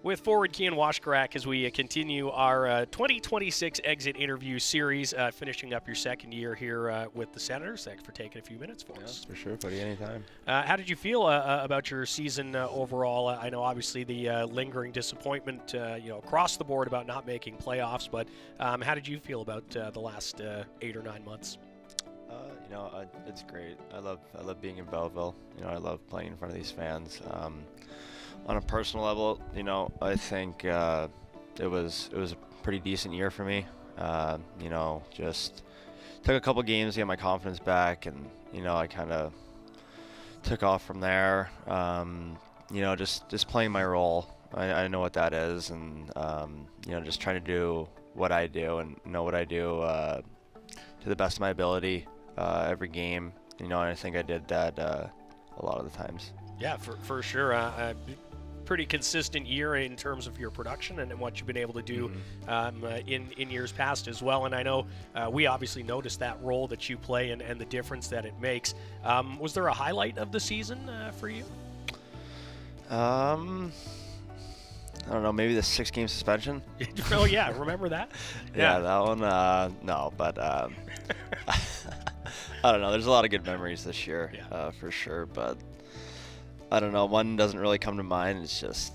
With forward Keean Washkurak as we continue our 2026 exit interview series, finishing up your second year here with the Senators. Thanks for taking a few minutes for us. For sure, buddy, anytime. How did you feel about your season overall? I know obviously the lingering disappointment across the board about not making playoffs, but how did you feel about the last 8 or 9 months? It's great. I love being in Belleville. I love playing in front of these fans. On a personal level, I think it was a pretty decent year for me. Just took a couple games to get my confidence back, and I kind of took off from there. Just playing my role. I know what that is, and just trying to do what I do and know what I do to the best of my ability every game. And I think I did that a lot of the times. Yeah, for sure. Pretty consistent year in terms of your production and what you've been able to do in years past as well. And I know we obviously noticed that role that you play and the difference that it makes. Was there a highlight of the season for you? I don't know, maybe the 6-game suspension. Oh, yeah, remember that? Yeah, that one, no, but I don't know. There's a lot of good memories this year, for sure, but I don't know. One doesn't really come to mind. It's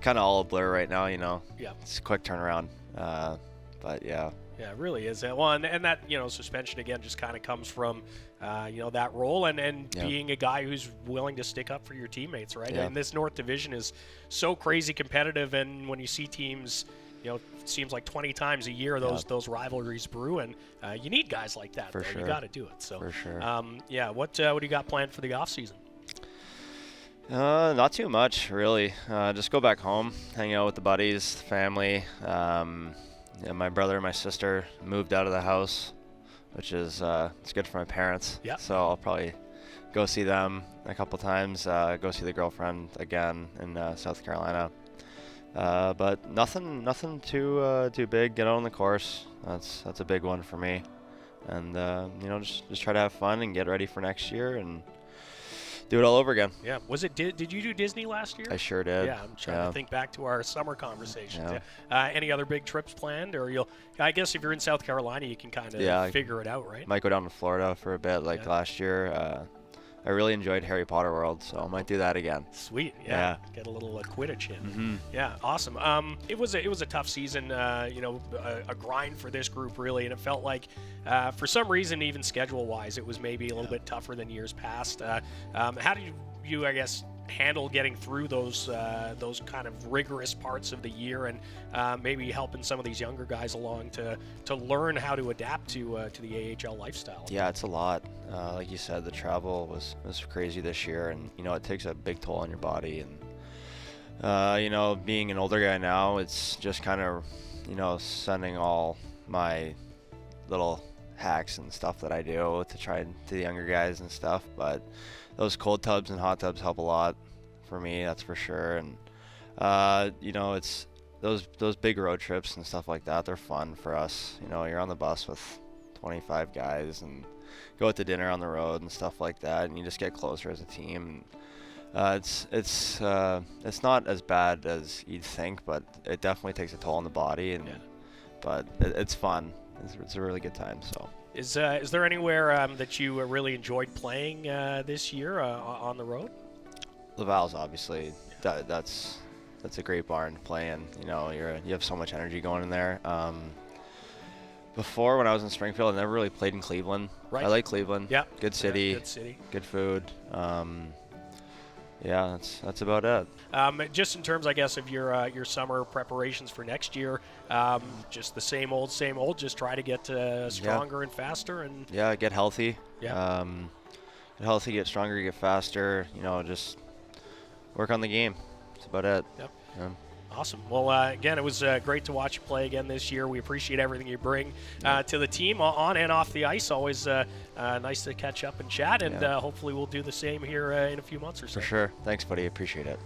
kind of all a blur right now, Yeah. It's a quick turnaround, but yeah. Yeah, it really is. Well, and that, suspension, again, just kind of comes from, that role and being a guy who's willing to stick up for your teammates, right? Yeah. And this North Division is so crazy competitive, and when you see teams, it seems like 20 times a year those rivalries brew, and you need guys like that. For sure. You got to do it. So, for sure. What do you got planned for the offseason? Not too much, really. Just go back home, hang out with the buddies, the family. My brother and my sister moved out of the house, which is it's good for my parents. Yeah. So I'll probably go see them a couple times. Go see the girlfriend again in South Carolina. But nothing too big. Get out on the course. That's a big one for me. And just try to have fun and get ready for next year and do it all over again. Yeah. Was it? Did you do Disney last year? I sure did. Yeah. I'm trying to think back to our summer conversations. Yeah. Any other big trips planned, or I guess if you're in South Carolina, you can kind of figure it out, right? Might go down to Florida for a bit, like last year. I really enjoyed Harry Potter World, so I might do that again. Sweet. Yeah. Get a little Quidditch in. Mm-hmm. Yeah. Awesome. It was a tough season. A grind for this group really, and it felt like for some reason, even schedule-wise, it was maybe a little bit tougher than years past. How did you I guess, handle getting through those kind of rigorous parts of the year, and maybe helping some of these younger guys along to learn how to adapt to the AHL lifestyle? Yeah, it's a lot. Like you said, the travel was crazy this year, and it takes a big toll on your body. And being an older guy now, it's just kind of sending all my little hacks and stuff that I do to try to the younger guys and stuff. But those cold tubs and hot tubs help a lot for me, that's for sure. And it's those big road trips and stuff like that. They're fun for us. You're on the bus with 25 guys and go out to dinner on the road and stuff like that, and you just get closer as a team. It's not as bad as you'd think, but it definitely takes a toll on the body. But it's fun. It's a really good time. So. Is there anywhere that you really enjoyed playing this year on the road? Laval's obviously that's a great barn to play in. You have so much energy going in there. Before, when I was in Springfield, I never really played in Cleveland. Right. I like Cleveland. Yeah. Good city. Good city. Good food. Yeah, that's about it. Just in terms, I guess, of your summer preparations for next year, just the same old, just try to get stronger and faster. And get healthy. Yeah. Get healthy, get stronger, get faster. Just work on the game. That's about it. Yep. Yeah. Awesome. Well, again, it was great to watch you play again this year. We appreciate everything you bring to the team on and off the ice. Always nice to catch up and chat, and hopefully we'll do the same here in a few months or so. For sure. Thanks, buddy. Appreciate it.